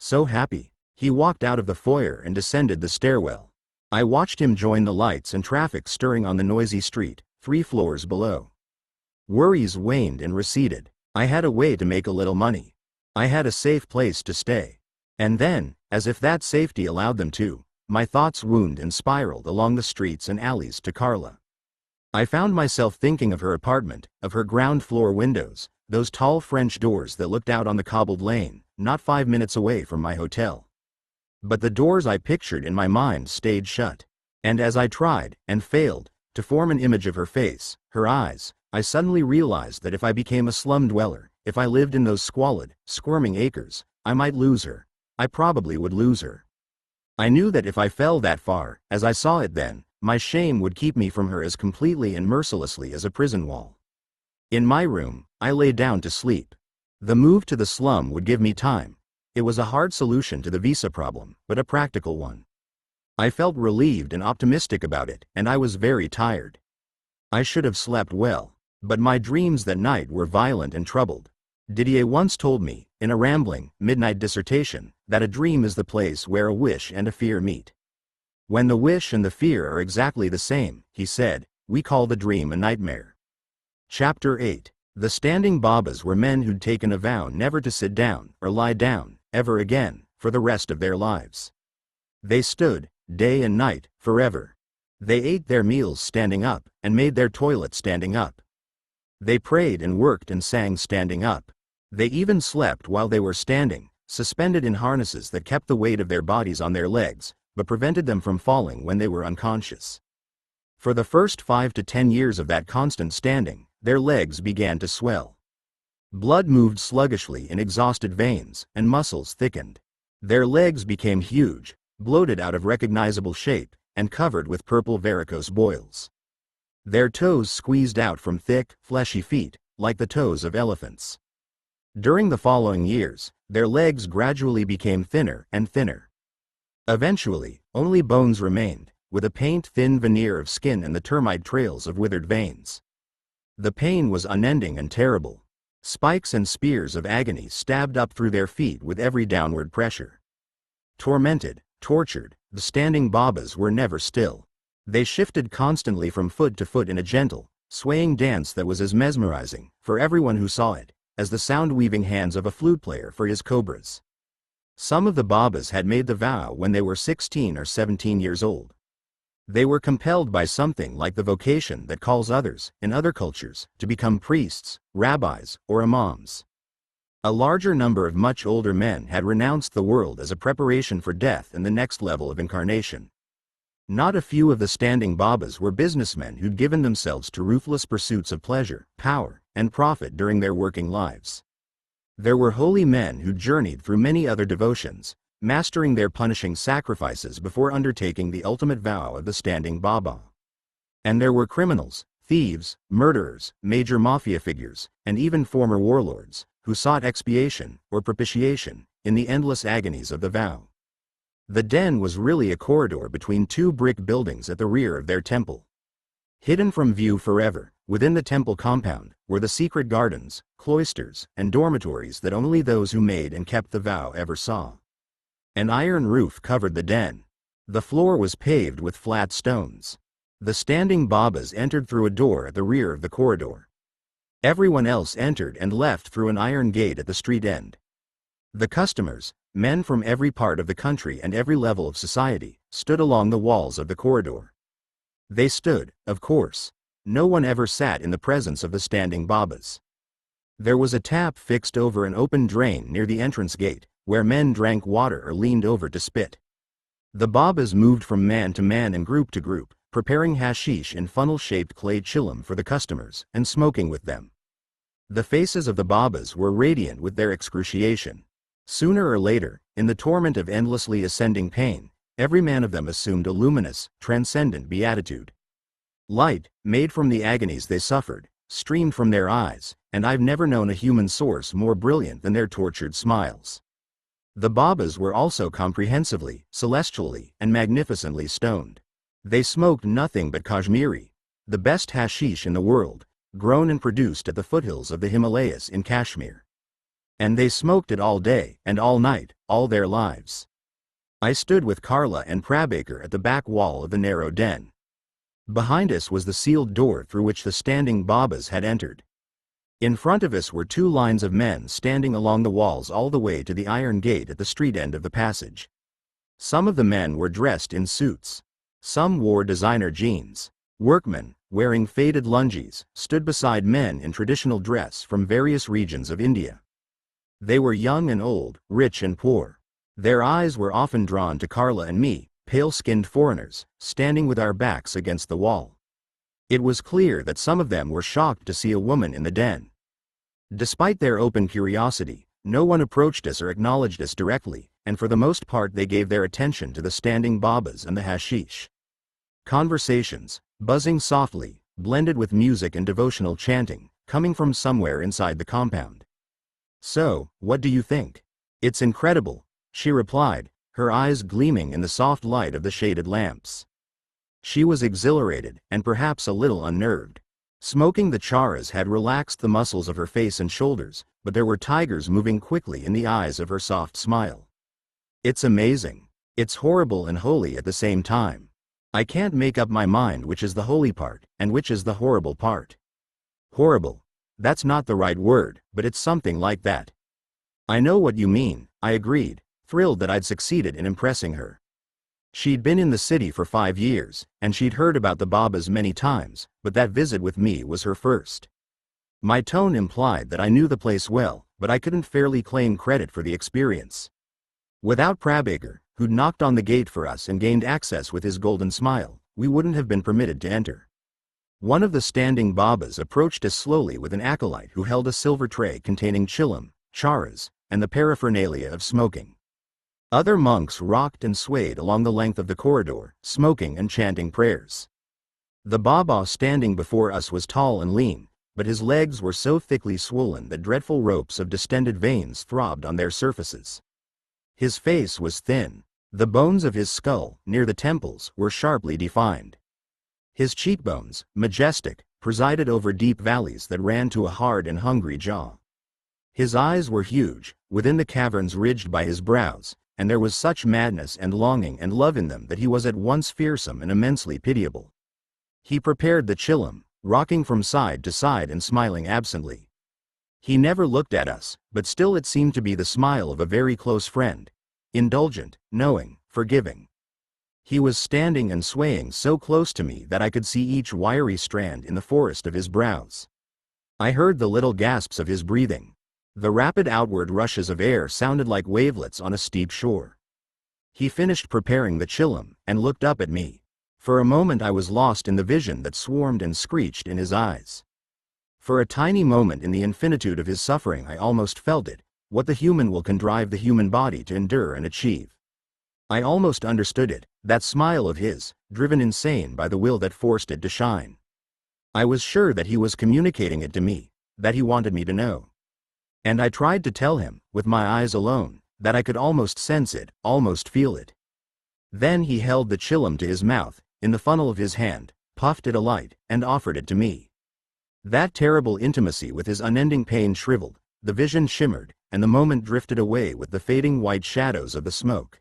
So happy. He walked out of the foyer and descended the stairwell. I watched him join the lights and traffic stirring on the noisy street, 3 floors below. Worries waned and receded. I had a way to make a little money. I had a safe place to stay. And then, as if that safety allowed them to, my thoughts wound and spiraled along the streets and alleys to Carla. I found myself thinking of her apartment, of her ground floor windows, those tall French doors that looked out on the cobbled lane, not 5 minutes away from my hotel. But the doors I pictured in my mind stayed shut. And as I tried, and failed, to form an image of her face, her eyes, I suddenly realized that if I became a slum dweller, if I lived in those squalid, squirming acres, I might lose her. I probably would lose her. I knew that if I fell that far, as I saw it then, my shame would keep me from her as completely and mercilessly as a prison wall. In my room, I lay down to sleep. The move to the slum would give me time. It was a hard solution to the visa problem, but a practical one. I felt relieved and optimistic about it, and I was very tired. I should have slept well, but my dreams that night were violent and troubled. Didier once told me, in a rambling, midnight dissertation, that a dream is the place where a wish and a fear meet. When the wish and the fear are exactly the same, he said, we call the dream a nightmare. Chapter 8. The standing Babas were men who'd taken a vow never to sit down, or lie down, ever again, for the rest of their lives. They stood, day and night, forever. They ate their meals standing up, and made their toilet standing up. They prayed and worked and sang standing up. They even slept while they were standing, suspended in harnesses that kept the weight of their bodies on their legs, but prevented them from falling when they were unconscious. For the first 5 to 10 years of that constant standing, their legs began to swell. Blood moved sluggishly in exhausted veins, and muscles thickened. Their legs became huge, bloated out of recognizable shape, and covered with purple varicose boils. Their toes squeezed out from thick, fleshy feet, like the toes of elephants. During the following years, their legs gradually became thinner and thinner. Eventually, only bones remained, with a paint-thin veneer of skin and the termite trails of withered veins. The pain was unending and terrible. Spikes and spears of agony stabbed up through their feet with every downward pressure. Tormented, tortured, the standing Babas were never still. They shifted constantly from foot to foot in a gentle, swaying dance that was as mesmerizing, for everyone who saw it, as the sound-weaving hands of a flute player for his cobras. Some of the Babas had made the vow when they were 16 or 17 years old. They were compelled by something like the vocation that calls others, in other cultures, to become priests, rabbis, or imams. A larger number of much older men had renounced the world as a preparation for death and the next level of incarnation. Not a few of the standing Babas were businessmen who'd given themselves to ruthless pursuits of pleasure, power, and profit during their working lives. There were holy men who journeyed through many other devotions, mastering their punishing sacrifices before undertaking the ultimate vow of the standing Baba. And there were criminals, thieves, murderers, major mafia figures, and even former warlords, who sought expiation, or propitiation, in the endless agonies of the vow. The den was really a corridor between 2 brick buildings at the rear of their temple. Hidden from view forever, within the temple compound, were the secret gardens, cloisters, and dormitories that only those who made and kept the vow ever saw. An iron roof covered the den. The floor was paved with flat stones. The standing Babas entered through a door at the rear of the corridor. Everyone else entered and left through an iron gate at the street end. The customers, men from every part of the country and every level of society, stood along the walls of the corridor. They stood, of course. No one ever sat in the presence of the standing Babas. There was a tap fixed over an open drain near the entrance gate, where men drank water or leaned over to spit. The Babas moved from man to man and group to group, preparing hashish in funnel-shaped clay chillum for the customers, and smoking with them. The faces of the Babas were radiant with their excruciation. Sooner or later, in the torment of endlessly ascending pain, every man of them assumed a luminous, transcendent beatitude. Light, made from the agonies they suffered, streamed from their eyes, and I've never known a human source more brilliant than their tortured smiles. The Babas were also comprehensively, celestially, and magnificently stoned. They smoked nothing but Kashmiri, the best hashish in the world, grown and produced at the foothills of the Himalayas in Kashmir. And they smoked it all day and all night, all their lives. I stood with Carla and Prabaker at the back wall of the narrow den. Behind us was the sealed door through which the standing Babas had entered. In front of us were two lines of men standing along the walls all the way to the iron gate at the street end of the passage. Some of the men were dressed in suits. Some wore designer jeans. Workmen, wearing faded lungies, stood beside men in traditional dress from various regions of India. They were young and old, rich and poor. Their eyes were often drawn to Carla and me, pale-skinned foreigners, standing with our backs against the wall. It was clear that some of them were shocked to see a woman in the den. Despite their open curiosity, no one approached us or acknowledged us directly, and for the most part they gave their attention to the standing Babas and the hashish. Conversations, buzzing softly, blended with music and devotional chanting, coming from somewhere inside the compound. "So, what do you think?" "It's incredible," she replied, her eyes gleaming in the soft light of the shaded lamps. She was exhilarated, and perhaps a little unnerved. Smoking the charas had relaxed the muscles of her face and shoulders, but there were tigers moving quickly in the eyes of her soft smile. "It's amazing. It's horrible and holy at the same time. I can't make up my mind which is the holy part, and which is the horrible part." "Horrible. That's not the right word, but it's something like that." "I know what you mean," I agreed, thrilled that I'd succeeded in impressing her. She'd been in the city for 5 years, and she'd heard about the Babas many times, but that visit with me was her first. My tone implied that I knew the place well, but I couldn't fairly claim credit for the experience. Without Prabaker, who'd knocked on the gate for us and gained access with his golden smile, we wouldn't have been permitted to enter. One of the standing Babas approached us slowly with an acolyte who held a silver tray containing chillum, charas, and the paraphernalia of smoking. Other monks rocked and swayed along the length of the corridor, smoking and chanting prayers. The Baba standing before us was tall and lean, but his legs were so thickly swollen that dreadful ropes of distended veins throbbed on their surfaces. His face was thin. The bones of his skull, near the temples, were sharply defined. His cheekbones, majestic, presided over deep valleys that ran to a hard and hungry jaw. His eyes were huge, within the caverns ridged by his brows, and there was such madness and longing and love in them that he was at once fearsome and immensely pitiable. He prepared the chillum, rocking from side to side and smiling absently. He never looked at us, but still it seemed to be the smile of a very close friend, indulgent, knowing, forgiving. He was standing and swaying so close to me that I could see each wiry strand in the forest of his brows. I heard the little gasps of his breathing. The rapid outward rushes of air sounded like wavelets on a steep shore. He finished preparing the chillum, and looked up at me. For a moment I was lost in the vision that swarmed and screeched in his eyes. For a tiny moment in the infinitude of his suffering I almost felt it, what the human will can drive the human body to endure and achieve. I almost understood it, that smile of his, driven insane by the will that forced it to shine. I was sure that he was communicating it to me, that he wanted me to know. And I tried to tell him, with my eyes alone, that I could almost sense it, almost feel it. Then he held the chillum to his mouth, in the funnel of his hand, puffed it alight, and offered it to me. That terrible intimacy with his unending pain shriveled, the vision shimmered, and the moment drifted away with the fading white shadows of the smoke.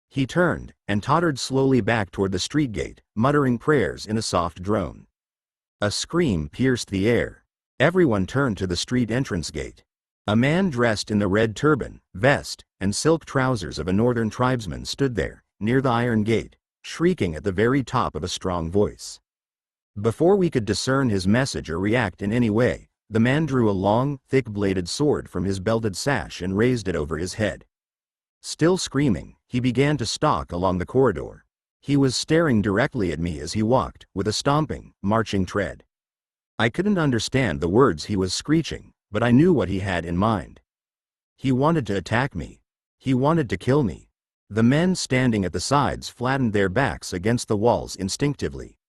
He turned, and tottered slowly back toward the street gate, muttering prayers in a soft drone. A scream pierced the air. Everyone turned to the street entrance gate. A man dressed in the red turban, vest, and silk trousers of a northern tribesman stood there, near the iron gate, shrieking at the very top of a strong voice. Before we could discern his message or react in any way, the man drew a long, thick-bladed sword from his belted sash and raised it over his head. Still screaming, he began to stalk along the corridor. He was staring directly at me as he walked, with a stomping, marching tread. I couldn't understand the words he was screeching, but I knew what he had in mind. He wanted to attack me. He wanted to kill me. The men standing at the sides flattened their backs against the walls instinctively.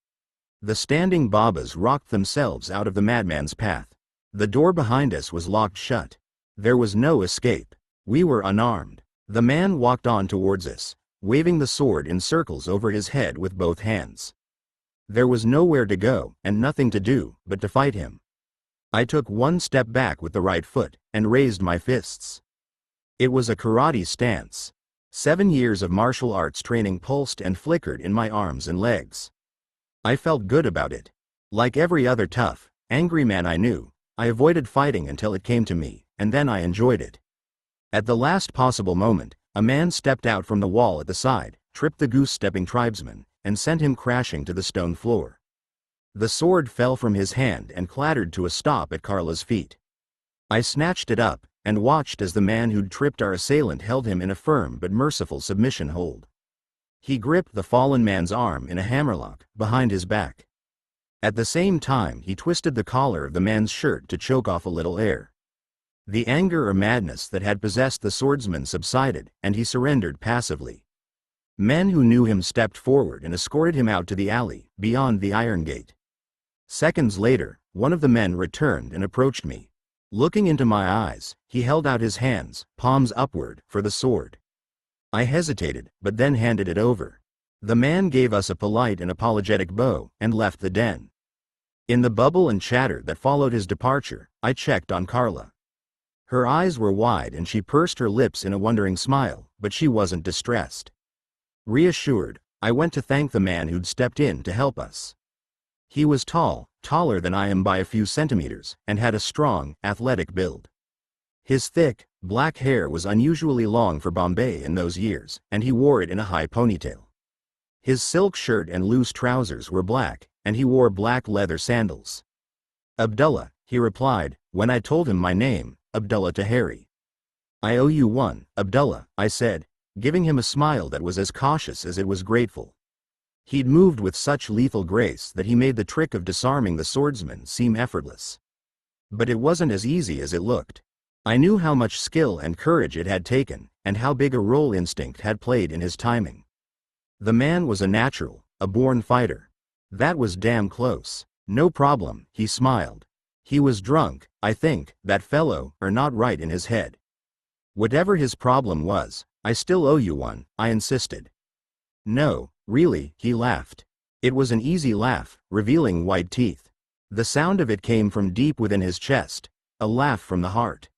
The standing Babas rocked themselves out of the madman's path. The door behind us was locked shut. There was no escape. We were unarmed. The man walked on towards us, waving the sword in circles over his head with both hands. There was nowhere to go, and nothing to do, but to fight him. I took one step back with the right foot, and raised my fists. It was a karate stance. 7 years of martial arts training pulsed and flickered in my arms and legs. I felt good about it. Like every other tough, angry man I knew, I avoided fighting until it came to me, and then I enjoyed it. At the last possible moment, a man stepped out from the wall at the side, tripped the goose-stepping tribesman, and sent him crashing to the stone floor. The sword fell from his hand and clattered to a stop at Carla's feet. I snatched it up, and watched as the man who'd tripped our assailant held him in a firm but merciful submission hold. He gripped the fallen man's arm in a hammerlock, behind his back. At the same time he twisted the collar of the man's shirt to choke off a little air. The anger or madness that had possessed the swordsman subsided, and he surrendered passively. Men who knew him stepped forward and escorted him out to the alley, beyond the iron gate. Seconds later, one of the men returned and approached me. Looking into my eyes, he held out his hands, palms upward, for the sword. I hesitated, but then handed it over. The man gave us a polite and apologetic bow, and left the den. In the bubble and chatter that followed his departure, I checked on Carla. Her eyes were wide and she pursed her lips in a wondering smile, but she wasn't distressed. Reassured, I went to thank the man who'd stepped in to help us. He was tall, taller than I am by a few centimeters, and had a strong, athletic build. His thick, black hair was unusually long for Bombay in those years, and he wore it in a high ponytail. His silk shirt and loose trousers were black, and he wore black leather sandals. "Abdullah," he replied, when I told him my name, Abdullah Taheri. "I owe you one, Abdullah," I said, giving him a smile that was as cautious as it was grateful. He'd moved with such lethal grace that he made the trick of disarming the swordsman seem effortless. But it wasn't as easy as it looked. I knew how much skill and courage it had taken, and how big a role instinct had played in his timing. The man was a natural, a born fighter. That was damn close. "No problem," he smiled. He was drunk, I think, that fellow, or not right in his head. "Whatever his problem was, I still owe you one," I insisted. "No, really," he laughed. It was an easy laugh, revealing white teeth. The sound of it came from deep within his chest, a laugh from the heart.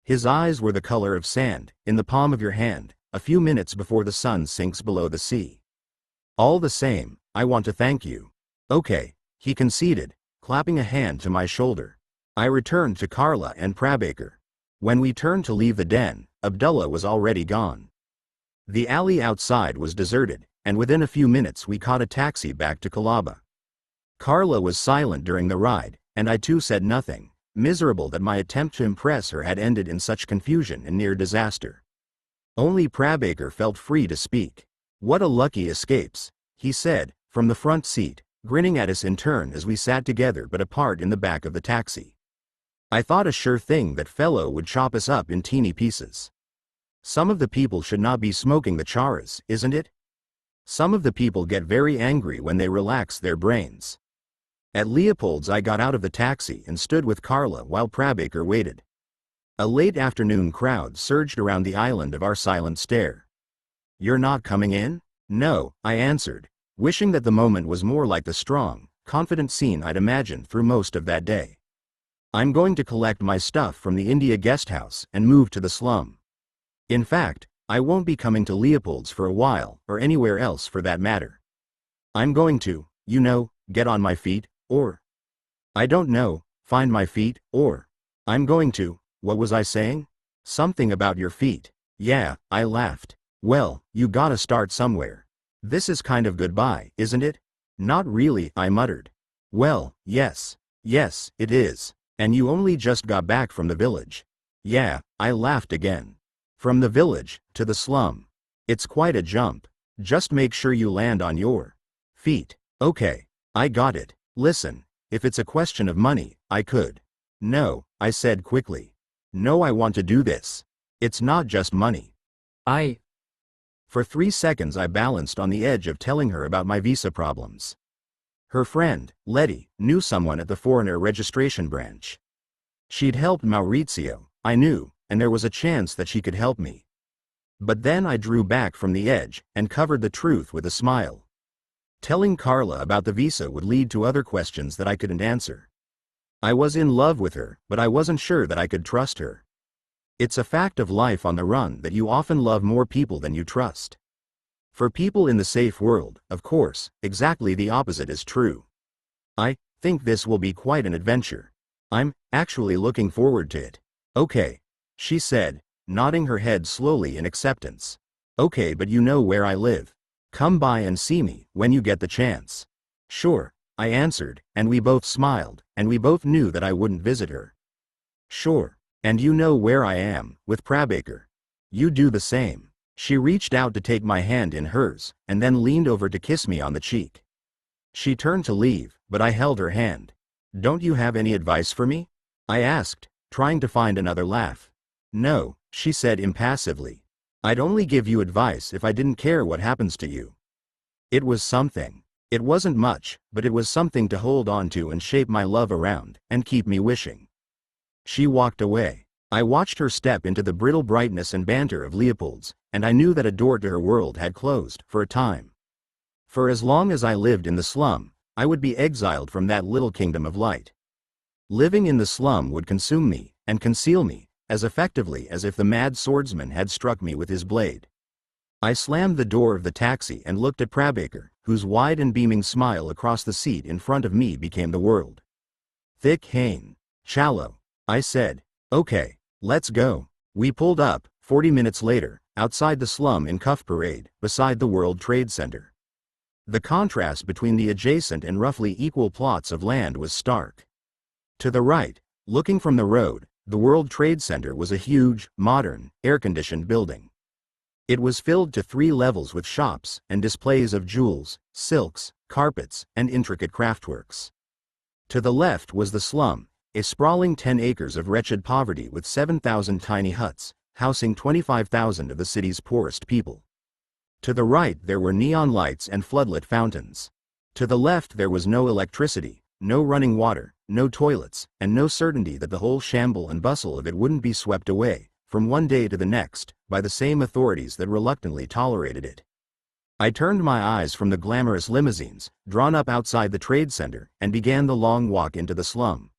His eyes were the color of sand, in the palm of your hand, a few minutes before the sun sinks below the sea. "All the same, I want to thank you." "Okay," he conceded, clapping a hand to my shoulder. I returned to Carla and Prabaker. When we turned to leave the den, Abdullah was already gone. The alley outside was deserted, and within a few minutes we caught a taxi back to Colaba. Carla was silent during the ride, and I too said nothing, miserable that my attempt to impress her had ended in such confusion and near disaster. Only Prabaker felt free to speak. "What a lucky escapes," he said, from the front seat, grinning at us in turn as we sat together but apart in the back of the taxi. "I thought a sure thing that fellow would chop us up in teeny pieces. Some of the people should not be smoking the charas, isn't it? Some of the people get very angry when they relax their brains." At Leopold's I got out of the taxi and stood with Carla while Prabaker waited. A late afternoon crowd surged around the island of our silent stare. "You're not coming in?" "No," I answered, wishing that the moment was more like the strong, confident scene I'd imagined through most of that day. "I'm going to collect my stuff from the India guest house and move to the slum. In fact, I won't be coming to Leopold's for a while, or anywhere else for that matter. I'm going to, get on my feet, or, I don't know, find my feet, or, I'm going to, what was I saying? Something about your feet." "Yeah," I laughed. "Well, you gotta start somewhere. This is kind of goodbye, isn't it?" "Not really," I muttered. "Well, yes, it is. And you only just got back from the village." "Yeah," I laughed again. "From the village, to the slum. It's quite a jump. Just make sure you land on your feet." "Okay, I got it. Listen, if it's a question of money, I could." "No," I said quickly. "No, I want to do this. It's not just money." For 3 seconds I balanced on the edge of telling her about my visa problems. Her friend, Letty, knew someone at the foreigner registration branch. She'd helped Maurizio, I knew, and there was a chance that she could help me. But then I drew back from the edge and covered the truth with a smile. Telling Carla about the visa would lead to other questions that I couldn't answer. I was in love with her, but I wasn't sure that I could trust her. It's a fact of life on the run that you often love more people than you trust. For people in the safe world, of course, exactly the opposite is true. I think this will be quite an adventure. I'm actually looking forward to it. Okay, she said, nodding her head slowly in acceptance. Okay, but you know where I live. Come by and see me when you get the chance. Sure, I answered, and we both smiled, and we both knew that I wouldn't visit her. Sure, and you know where I am, with Prabaker. You do the same. She reached out to take my hand in hers, and then leaned over to kiss me on the cheek. She turned to leave, but I held her hand. Don't you have any advice for me? I asked, trying to find another laugh. No, she said impassively. I'd only give you advice if I didn't care what happens to you. It was something. It wasn't much, but it was something to hold on to and shape my love around, and keep me wishing. She walked away. I watched her step into the brittle brightness and banter of Leopold's, and I knew that a door to her world had closed, for a time. For as long as I lived in the slum, I would be exiled from that little kingdom of light. Living in the slum would consume me, and conceal me, as effectively as if the mad swordsman had struck me with his blade. I slammed the door of the taxi and looked at Prabaker, whose wide and beaming smile across the seat in front of me became the world. Thick Hain. Shallow. I said. Okay, let's go. We pulled up, 40 minutes later, outside the slum in Cuff Parade, beside the World Trade Center. The contrast between the adjacent and roughly equal plots of land was stark. To the right, looking from the road, the World Trade Center was a huge, modern, air-conditioned building. It was filled to 3 levels with shops and displays of jewels, silks, carpets, and intricate craftworks. To the left was the slum, a sprawling 10 acres of wretched poverty with 7,000 tiny huts, housing 25,000 of the city's poorest people. To the right there were neon lights and floodlit fountains. To the left there was no electricity, no running water, no toilets, and no certainty that the whole shamble and bustle of it wouldn't be swept away, from one day to the next, by the same authorities that reluctantly tolerated it. I turned my eyes from the glamorous limousines, drawn up outside the trade center, and began the long walk into the slum.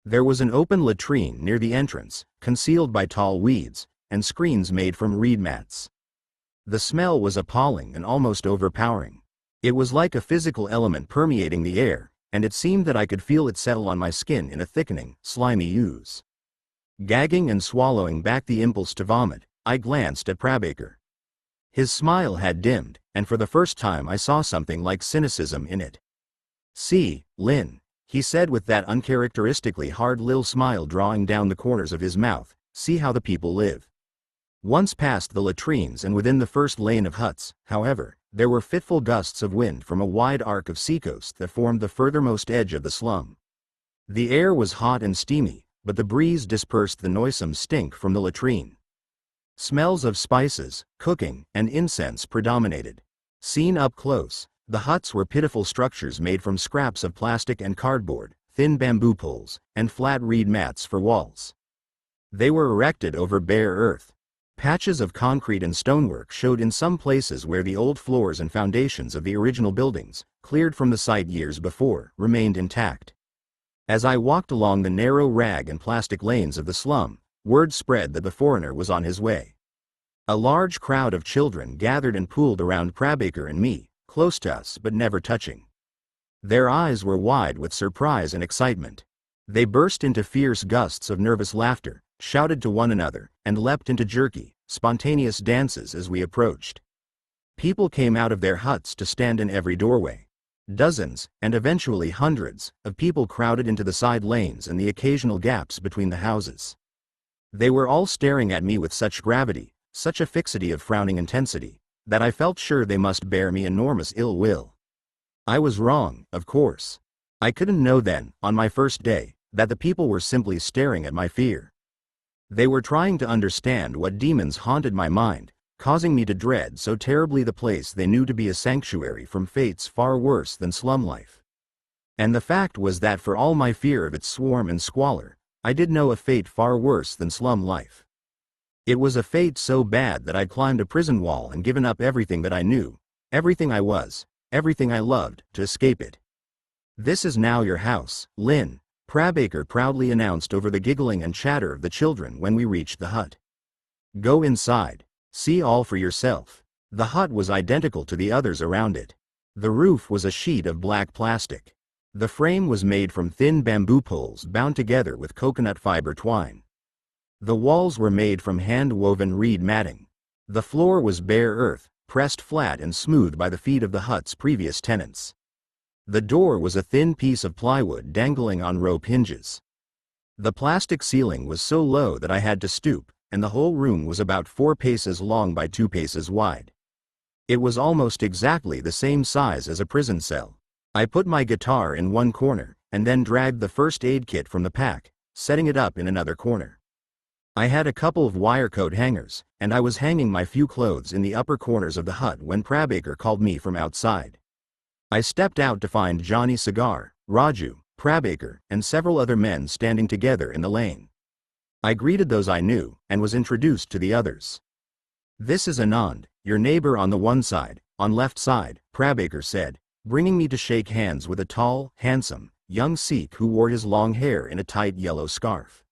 There was an open latrine near the entrance, concealed by tall weeds, and screens made from reed mats. The smell was appalling and almost overpowering. It was like a physical element permeating the air, and it seemed that I could feel it settle on my skin in a thickening, slimy ooze. Gagging and swallowing back the impulse to vomit, I glanced at Prabaker. His smile had dimmed, and for the first time I saw something like cynicism in it. "See, Lynn," he said with that uncharacteristically hard little smile drawing down the corners of his mouth, "see how the people live." Once past the latrines and within the first lane of huts, however, there were fitful gusts of wind from a wide arc of seacoast that formed the furthermost edge of the slum. The air was hot and steamy, but the breeze dispersed the noisome stink from the latrine. Smells of spices, cooking, and incense predominated. Seen up close, the huts were pitiful structures made from scraps of plastic and cardboard, thin bamboo poles, and flat reed mats for walls. They were erected over bare earth. Patches of concrete and stonework showed in some places where the old floors and foundations of the original buildings, cleared from the site years before, remained intact. As I walked along the narrow rag and plastic lanes of the slum, word spread that the foreigner was on his way. A large crowd of children gathered and pooled around Prabaker and me, close to us but never touching. Their eyes were wide with surprise and excitement. They burst into fierce gusts of nervous laughter, shouted to one another, and leapt into jerky, spontaneous dances as we approached. People came out of their huts to stand in every doorway. Dozens, and eventually hundreds, of people crowded into the side lanes and the occasional gaps between the houses. They were all staring at me with such gravity, such a fixity of frowning intensity, that I felt sure they must bear me enormous ill will. I was wrong, of course. I couldn't know then, on my first day, that the people were simply staring at my fear. They were trying to understand what demons haunted my mind, causing me to dread so terribly the place they knew to be a sanctuary from fates far worse than slum life. And the fact was that for all my fear of its swarm and squalor, I did know a fate far worse than slum life. It was a fate so bad that I'd climbed a prison wall and given up everything that I knew, everything I was, everything I loved, to escape it. "This is now your house, Lynn," Crabacre proudly announced over the giggling and chatter of the children when we reached the hut. Go inside. See all for yourself. The hut was identical to the others around it. The roof was a sheet of black plastic. The frame was made from thin bamboo poles bound together with coconut fiber twine. The walls were made from hand-woven reed matting. The floor was bare earth, pressed flat and smooth by the feet of the hut's previous tenants. The door was a thin piece of plywood dangling on rope hinges. The plastic ceiling was so low that I had to stoop, and the whole room was about 4 paces long by 2 paces wide. It was almost exactly the same size as a prison cell. I put my guitar in one corner, and then dragged the first aid kit from the pack, setting it up in another corner. I had a couple of wire coat hangers, and I was hanging my few clothes in the upper corners of the hut when Crabacre called me from outside. I stepped out to find Johnny Cigar, Raju, Crabacre, and several other men standing together in the lane. I greeted those I knew, and was introduced to the others. This is Anand, your neighbor on the one side, on left side, Crabacre said, bringing me to shake hands with a tall, handsome, young Sikh who wore his long hair in a tight yellow scarf.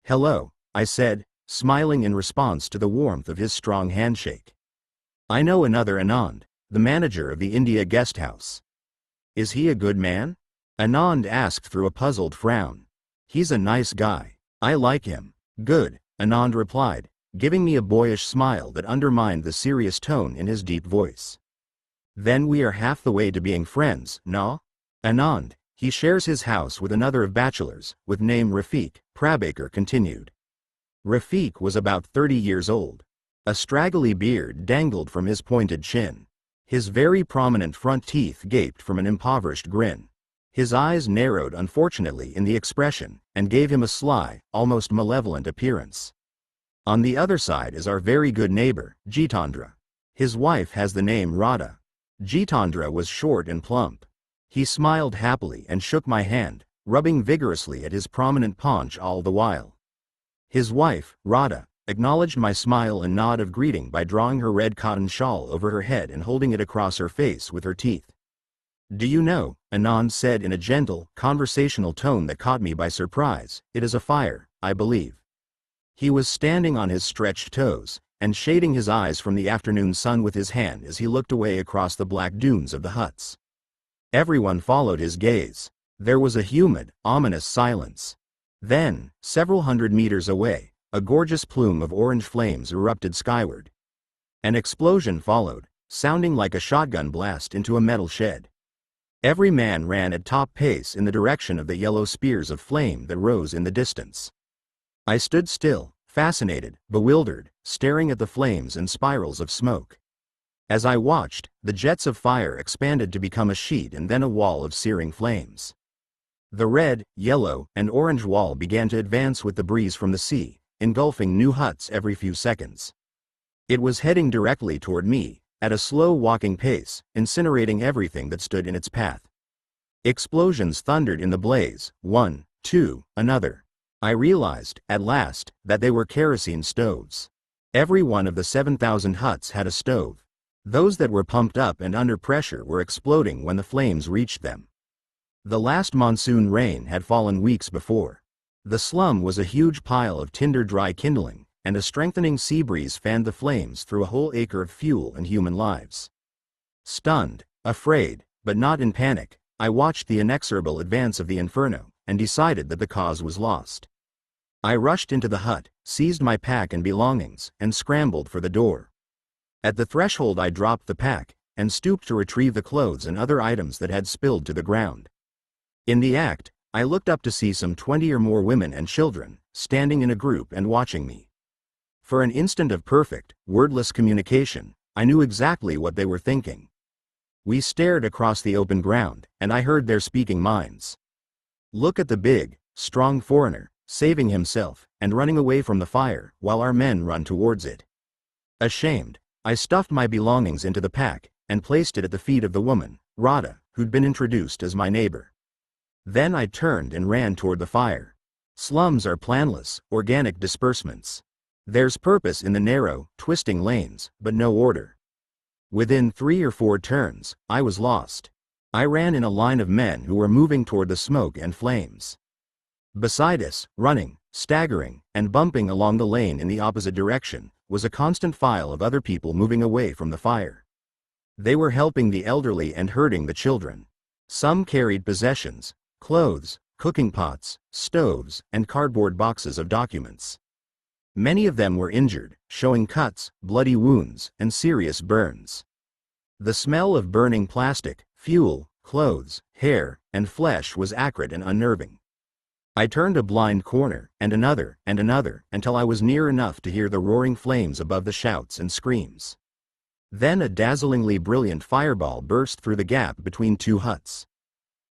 Hello, I said, smiling in response to the warmth of his strong handshake. I know another Anand, the manager of the India guest house. Is he a good man? Anand asked through a puzzled frown. He's a nice guy. I like him. Good, Anand replied, giving me a boyish smile that undermined the serious tone in his deep voice. Then we are half the way to being friends, no? Anand, he shares his house with another of bachelors, with name Rafiq, Crabacre continued. Rafiq was about 30 years old. A straggly beard dangled from his pointed chin. His very prominent front teeth gaped from an impoverished grin. His eyes narrowed unfortunately in the expression, and gave him a sly, almost malevolent appearance. On the other side is our very good neighbor, Jitendra. His wife has the name Radha. Jitendra was short and plump. He smiled happily and shook my hand, rubbing vigorously at his prominent paunch all the while. His wife, Radha, acknowledged my smile and nod of greeting by drawing her red cotton shawl over her head and holding it across her face with her teeth. Do you know, Anand said in a gentle, conversational tone that caught me by surprise, it is a fire, I believe. He was standing on his stretched toes, and shading his eyes from the afternoon sun with his hand as he looked away across the black dunes of the huts. Everyone followed his gaze. There was a humid, ominous silence. Then, several hundred meters away, a gorgeous plume of orange flames erupted skyward. An explosion followed, sounding like a shotgun blast into a metal shed. Every man ran at top pace in the direction of the yellow spears of flame that rose in the distance. I stood still, fascinated, bewildered, staring at the flames and spirals of smoke. As I watched, the jets of fire expanded to become a sheet and then a wall of searing flames. The red, yellow, and orange wall began to advance with the breeze from the sea, engulfing new huts every few seconds. It was heading directly toward me, at a slow walking pace, incinerating everything that stood in its path. Explosions thundered in the blaze, one, two, another. I realized, at last, that they were kerosene stoves. Every one of the 7,000 huts had a stove. Those that were pumped up and under pressure were exploding when the flames reached them. The last monsoon rain had fallen weeks before. The slum was a huge pile of tinder-dry kindling, and a strengthening sea breeze fanned the flames through a whole acre of fuel and human lives. Stunned, afraid, but not in panic, I watched the inexorable advance of the inferno, and decided that the cause was lost. I rushed into the hut, seized my pack and belongings, and scrambled for the door. At the threshold I dropped the pack, and stooped to retrieve the clothes and other items that had spilled to the ground. In the act, I looked up to see some 20 or more women and children, standing in a group and watching me. For an instant of perfect, wordless communication, I knew exactly what they were thinking. We stared across the open ground, and I heard their speaking minds. Look at the big, strong foreigner, saving himself, and running away from the fire, while our men run towards it. Ashamed, I stuffed my belongings into the pack, and placed it at the feet of the woman, Radha, who'd been introduced as my neighbor. Then I turned and ran toward the fire. Slums are planless, organic disbursements. There's purpose in the narrow, twisting lanes, but no order. Within 3 or 4 turns, I was lost. I ran in a line of men who were moving toward the smoke and flames. Beside us, running, staggering, and bumping along the lane in the opposite direction, was a constant file of other people moving away from the fire. They were helping the elderly and herding the children. Some carried possessions, clothes, cooking pots, stoves, and cardboard boxes of documents. Many of them were injured, showing cuts, bloody wounds, and serious burns. The smell of burning plastic, fuel, clothes, hair, and flesh was acrid and unnerving. I turned a blind corner, and another, until I was near enough to hear the roaring flames above the shouts and screams. Then a dazzlingly brilliant fireball burst through the gap between two huts.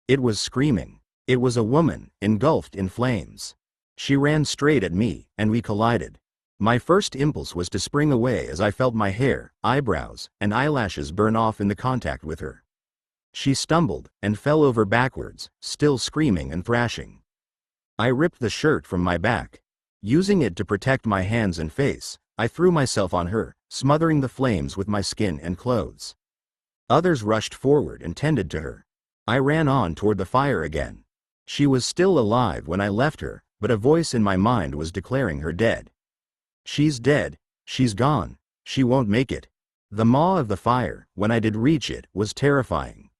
It was screaming. It was a woman, engulfed in flames. She ran straight at me, and we collided. My first impulse was to spring away as I felt my hair, eyebrows, and eyelashes burn off in the contact with her. She stumbled, and fell over backwards, still screaming and thrashing. I ripped the shirt from my back. Using it to protect my hands and face, I threw myself on her, smothering the flames with my skin and clothes. Others rushed forward and tended to her. I ran on toward the fire again. She was still alive when I left her, but a voice in my mind was declaring her dead. She's dead, she's gone, she won't make it. The maw of the fire, when I did reach it, was terrifying.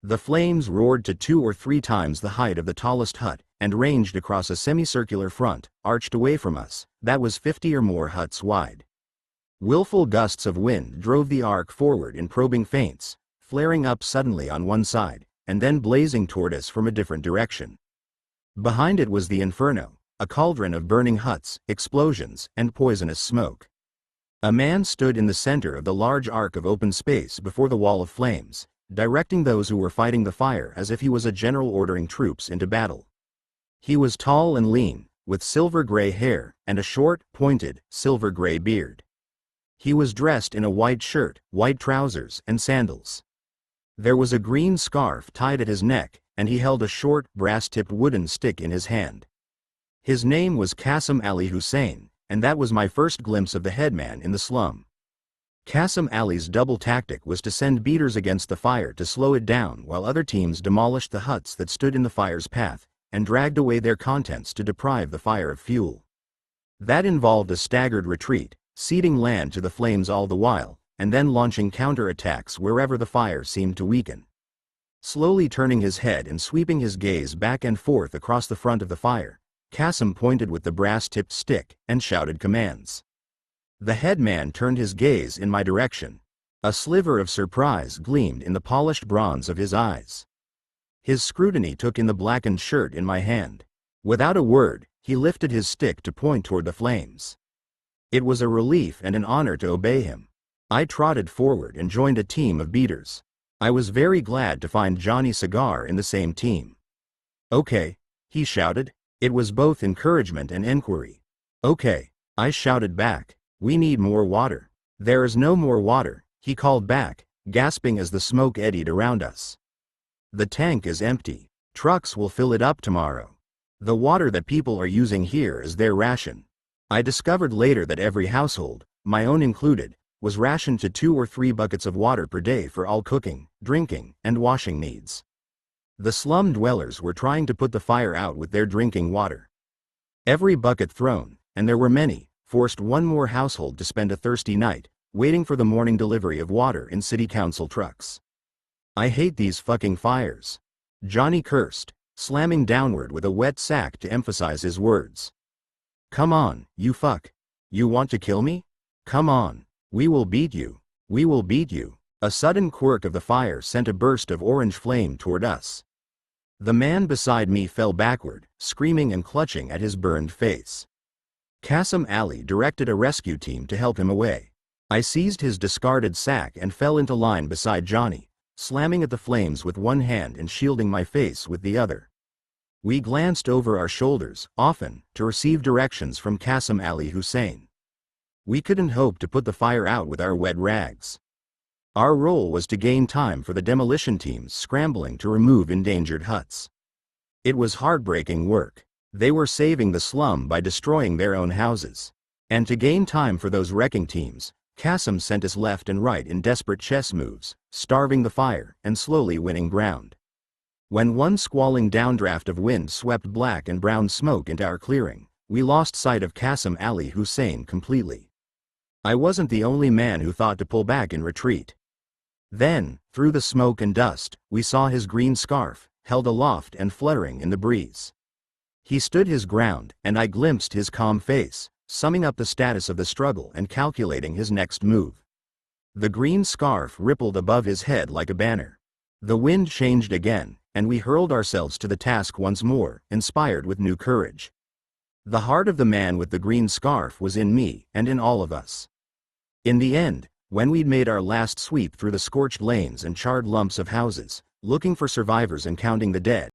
The flames roared to 2 or 3 times the height of the tallest hut, and ranged across a semicircular front, arched away from us, that was 50 or more huts wide. Willful gusts of wind drove the arc forward in probing feints, flaring up suddenly on one side, and then blazing toward us from a different direction. Behind it was the inferno, a cauldron of burning huts, explosions, and poisonous smoke. A man stood in the center of the large arc of open space before the wall of flames, directing those who were fighting the fire as if he was a general ordering troops into battle. He was tall and lean, with silver-gray hair, and a short, pointed, silver-gray beard. He was dressed in a white shirt, white trousers, and sandals. There was a green scarf tied at his neck, and he held a short, brass-tipped wooden stick in his hand. His name was Qasim Ali Hussein, and that was my first glimpse of the headman in the slum. Qasim Ali's double tactic was to send beaters against the fire to slow it down while other teams demolished the huts that stood in the fire's path, and dragged away their contents to deprive the fire of fuel. That involved a staggered retreat, ceding land to the flames all the while, and then launching counterattacks wherever the fire seemed to weaken. Slowly turning his head and sweeping his gaze back and forth across the front of the fire, Qasim pointed with the brass-tipped stick and shouted commands. The headman turned his gaze in my direction. A sliver of surprise gleamed in the polished bronze of his eyes. His scrutiny took in the blackened shirt in my hand. Without a word, he lifted his stick to point toward the flames. It was a relief and an honor to obey him. I trotted forward and joined a team of beaters. I was very glad to find Johnny Cigar in the same team. "Okay," he shouted. It was both encouragement and inquiry. "Okay," I shouted back. "We need more water." "There is no more water," he called back, gasping as the smoke eddied around us. "The tank is empty. Trucks will fill it up tomorrow. The water that people are using here is their ration." I discovered later that every household, my own included, was rationed to 2 or 3 buckets of water per day for all cooking, drinking, and washing needs. The slum dwellers were trying to put the fire out with their drinking water. Every bucket thrown, and there were many, forced one more household to spend a thirsty night, waiting for the morning delivery of water in city council trucks. "I hate these fucking fires," Johnny cursed, slamming downward with a wet sack to emphasize his words. "Come on, you fuck. You want to kill me? Come on. We will beat you. We will beat you." A sudden quirk of the fire sent a burst of orange flame toward us. The man beside me fell backward, screaming and clutching at his burned face. Qasim Ali directed a rescue team to help him away. I seized his discarded sack and fell into line beside Johnny, slamming at the flames with one hand and shielding my face with the other. We glanced over our shoulders, often, to receive directions from Qasim Ali Hussein. We couldn't hope to put the fire out with our wet rags. Our role was to gain time for the demolition teams scrambling to remove endangered huts. It was heartbreaking work. They were saving the slum by destroying their own houses. And to gain time for those wrecking teams, Qasim sent us left and right in desperate chess moves, starving the fire and slowly winning ground. When one squalling downdraft of wind swept black and brown smoke into our clearing, we lost sight of Qasim Ali Hussein completely. I wasn't the only man who thought to pull back in retreat. Then, through the smoke and dust, we saw his green scarf, held aloft and fluttering in the breeze. He stood his ground, and I glimpsed his calm face, summing up the status of the struggle and calculating his next move. The green scarf rippled above his head like a banner. The wind changed again, and we hurled ourselves to the task once more, inspired with new courage. The heart of the man with the green scarf was in me and in all of us. In the end, when we'd made our last sweep through the scorched lanes and charred lumps of houses, looking for survivors and counting the dead,